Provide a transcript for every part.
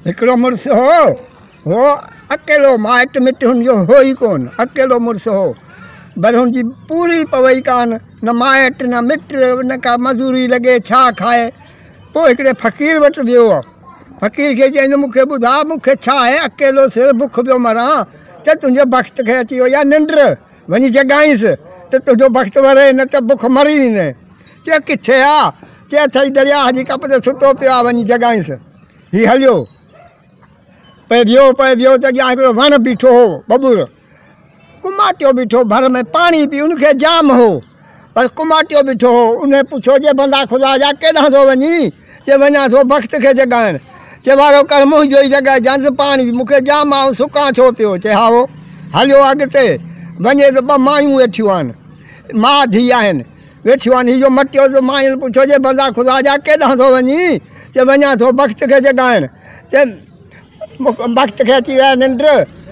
हिकिड़ो मुड़ुसु हो अकेलो माइट मिट हुनजो हो ई कोन अकेलो मुड़ुसु हो पर हुनजी पूरी पवई कान न माइट न मिट न का मज़ूरी लॻे छा खाए पोइ हिकिड़े फ़क़ीर वटि वियो फ़क़ीर खे चईंदो मूंखे ॿुधा मूंखे छा आहे अकेलो सिर बुख पियो मरां त तुंहिंजे वक़्तु खे अची वियो या निंड वञी जॻाईंसि त तुंहिंजो वक़्तु वरे न त बुख मरी वेंदे चए किथे आहे चए अथई दरिया जी कप ते सुतो पियो आहे वञी जॻाईंसि हीउ हलियो पे वियो त अॻियां हिकिड़ो वणु बीठो हो बबूर कुमाटियो बीठो भर में पाणी पी उनखे जाम हो पर कुमाटियो बीठो हो उन पुछो जे बंदा ख़ुदा जा केॾांहुं थो वञी चए वञा थो वक़्त खे जॻाइण चए वारो कर मुंहिंजो ई जॻाइजांइ पाणी मूंखे जाम आहे सुकां छो पियो चए हा हो हलियो अॻिते वञे त ॿ मायूं वेठियूं आहिनि माउ धीउ आहिनि वेठियूं आहिनि हीअ मटियो त मायुनि पुछो जे बंदा ख़ुदा जा केॾांहुं थो वञी चए वञा थो वक़्त खे जॻाइण चए वक़्त खे अची विया निंड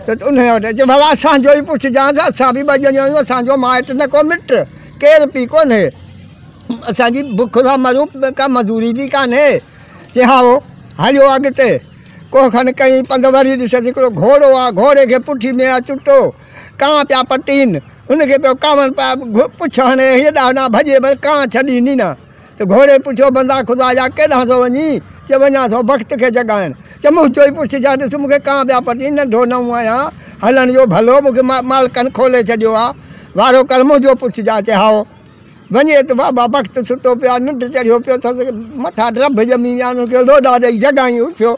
त उन वटि चए भला असांजो ई पुछजांइ असां बि ॿ ॼणियूं आहियूं असांजो माइट न को मिट केरु पी कोन्हे असांजी बुख था मरूं का मज़ूरी बि कान्हे चए हा हो हलियो अॻिते को खनि कई पंध वरी ॾिस हिकिड़ो घोड़ो आहे घोड़े खे पुठी में आहे चुटो कां पिया पटीनि हुनखे पियो कावनि पिया पुछ हणे हेॾा होॾां भॼे पर कां छॾी न त घोड़े पुछो बंदा ख़ुदा जा केॾांहुं थो वञी चए वञा थो वक़्त खे जॻाइण चए मुंहिंजो ई पुछजांइ ॾिस मूंखे कां पिया पटीनि नंढो नऊं आहियां हलण जो भलो मूंखे मालिकनि खोले छॾियो आहे वारो कर मुंहिंजो पुछजांइ चए हाओ वञे त बाबा वक़्तु सुतो पियो आहे निंड चढ़ियो पियो अथसि मथां ड्रभ ॼमी विया आहिनि हुनखे लोॾा ॾेई जॻायूं उथियो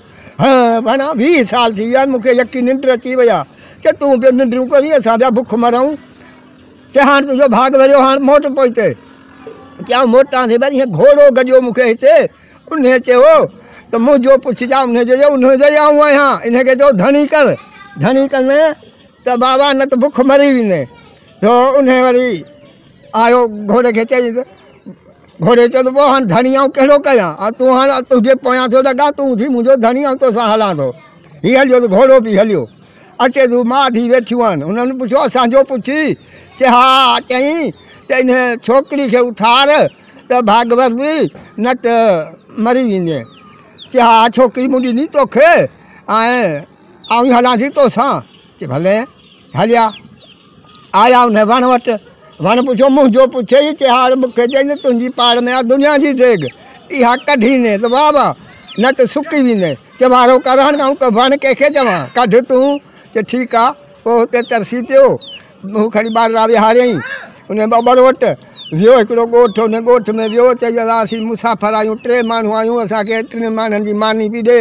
भणा 20 साल थी विया आहिनि मूंखे यकीन निंड अची वई आहे चए तूं पियो निंडूं करी असां पिया बुख मरूं चए हाणे तुंहिंजो भाग वरियो हाणे मोट पोइ हिते चयां मोटां थी वरी हीअं घोड़ो गॾियो मूंखे हिते उन चयो त मुंहिंजो पुछजांइ उनजो ई आऊं आहियां इनखे चयो धणी कर न त बाबा न त बुख मरी वेंदे त उन वरी आयो घोड़े खे चई घोड़े चयो त पोइ हाणे धणी आऊं कहिड़ो कयां तूं हाणे तुंहिंजे पोयां थो लॻा तूं थी मुंहिंजो धणी आऊं तोसां हलां थो हीअ हलियो त घोड़ो बि हलियो अचे तूं माउ धीउ वेठियूं आहिनि हुननि पुछियो असांजो पुछी चए हा चई त इन छोकिरी खे उथार त भाग वरदी न त मरी वेंदे चए हा छोकिरी मूं ॾिनी तोखे ऐं आऊं हलां थी तोसां चए भले हलिया आया उन वण वटि वण पुछो मुंहिंजो पुछे ई चए हा मूंखे चई तुंहिंजी पाड़ में आहे दुनिया जी देग इहा कढींदे त बाबा न त सुकी वेंदे चए वारो कर हाणे वण कंहिंखे चवां कढ तूं चए ठीकु आहे पोइ हुते तरसी पियो हू खणी ॿार विहारियईं उन ॿार वटि वियो हिकिड़ो ॻोठु उन ॻोठ में वियो चई असां मुसाफ़िर आहियूं 3 माण्हू आहियूं असांखे 3 माण्हुनि जी मानी बि ॾे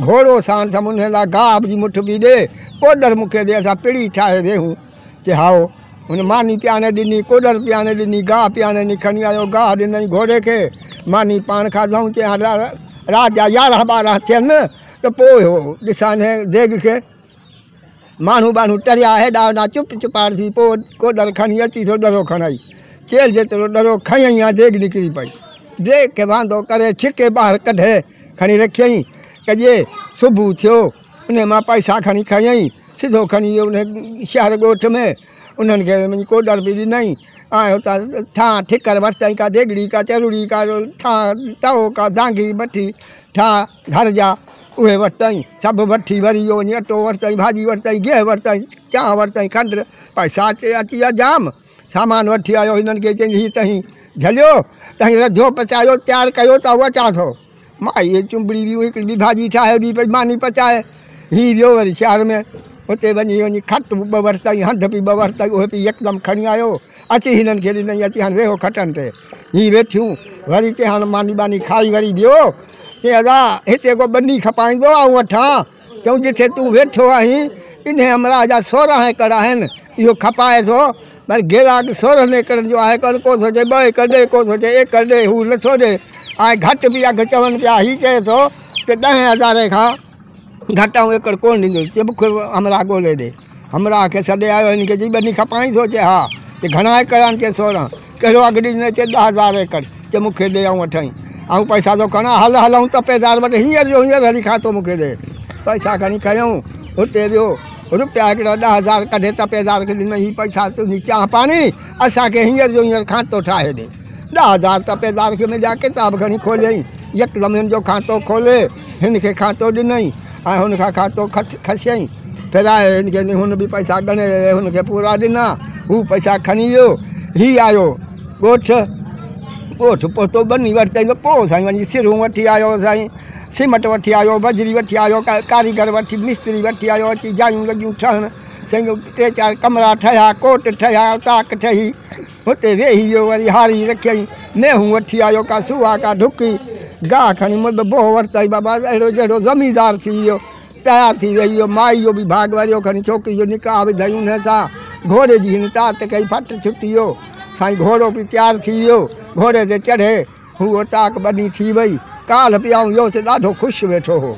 घोड़ो साण त उन लाइ गाह जी मुठ बि ॾे कोडर मूंखे ॾे असां पिड़ी ठाहे वेहूं चए हाओ हुन मानी पियाने ॾिनी कोडर पियाने ॾिनी गाह पियाने ॾिनी खणी आयो गाह ॾिनई घोड़े खे मानी पाण खाधऊं चए हाणे राति जा 11-12 थियनि त पोइ हो ॾिसां देग खे माण्हू बाण्हू टरिया हेॾा होॾा चुप चुपाड़ थी पोइ कोडर खणी अची थो डरो खणाई चेल जेतिरो डरो खयईं आहे देग निकिरी पई देग खे वांदो करे छिके ॿाहिरि कढे खणी रखियईं कजे सुबुह थियो उन मां पैसा खणी खयईं सिधो खणी वियो उन शहर ॻोठ में उन्हनि खे मुंहिंजी कोडर बि ॾिनई ऐं हुतां ठां ठिकर वरितई का देगड़ी का चरूड़ी का ठां तओ का दांगी भठी ठां घर जा उहे वरितई सभु वठी वरी वियो वञी अटो वरितई भाॼी वरितई गिह वरितई चांहि वरितई खंडु पैसा अची विया जाम सामान वठी आयो हिननि खे चई हीअ तहीं झलियो तहीं रधो पचायो तयारु कयो त उहा अचां थो मां इहे चुंबड़ी बि हिकिड़ी बि भाॼी ठाहे बि भई मानी पचाए हीअ वियो वरी शहर में हुते वञी खट बि 2 वरितई हंध बि 2 वरितई उहे बि यकदमि खणी आयो अची हिननि खे ॾिनई अची हाणे वेहो खटनि ते हीअ वेठियूं वरी चए हाणे मानी बानी खाई वरी वियो चए अदा हिते को बनी खपाईंदो ऐं वठां चऊं जिथे तूं वेठो आहीं इन हमरा जा 16 एकड़ आहिनि इहो खपाए थो पर गिराक 16 एकड़नि जो आहे को थो चए 2 एकड़ ॾे को थो चए 1 एकड़ ॾे हू नथो ॾे ऐं घटि बि अघु चवनि पिया हीअ चए थो त 10,000 खां घटि ऐं एकड़ कोन ॾींदुसि चए मूंखे हमरा ॻोल्हे ॾे हमरा खे सॾे आयो हिनखे चई बनी खपाई थो चए हा चए घणा एकड़ आहिनि चए 16 कहिड़ो अघु ॾींदे चए 10,000 एकड़ चए मूंखे ॾे ऐं वठई ऐं पैसा थो खणा हलूं तपेदार वटि हींअर जो हींअर हली खातो मूंखे ॾे पैसा खणी खयूं हुते वियो रुपया हिकिड़ा 10,000 कढे तपेदार खे ॾिनई हीअ पैसा तुंहिंजी चांहि पाणी असांखे हींअर जो हींअर खातो ठाहे ॾे 10,000 तपेदार खे मिलिया किताब खणी खोलियईं यकदमि हिन जो खातो खोले हिन खे खातो ॾिनई ऐं हुनखां खातो खसियईं फिराए हिनखे हुन बि पैसा ॻणे हुनखे पूरा ॾिना हू पैसा खणी वियो हीउ आयो ॻोठु पहुतो बनी वरितईं पोइ साईं वञी सिरूं वठी आयो साईं सीमेंट वठी आयो बजरी वठी आयो कारीगर वठी मिस्त्री वठी आयो अची जायूं लॻियूं ठहणु साईं 3-4 कमरा ठहिया कोट ठहिया ताक ठही हुते वेही वियो वरी हारी रखियईं मेहूं वठी आयो का सुहा का ढुकी गाह खणी मुंहिंजो बोह वरितई बाबा अहिड़ो जहिड़ो ज़मीदार थी वियो तयारु थी वई वियो माई जो बि भाग वरियो खणी छोकिरी जो निकाह विधई उन सां घोड़े जी हिन तात कई फट छुटी वियो साईं घोड़ो बि तयारु थी वियो घोड़े ते चढ़े हू ताक बनी थी वई काल पियाऊं वियोसि ॾाढो ख़ुशि वेठो हो।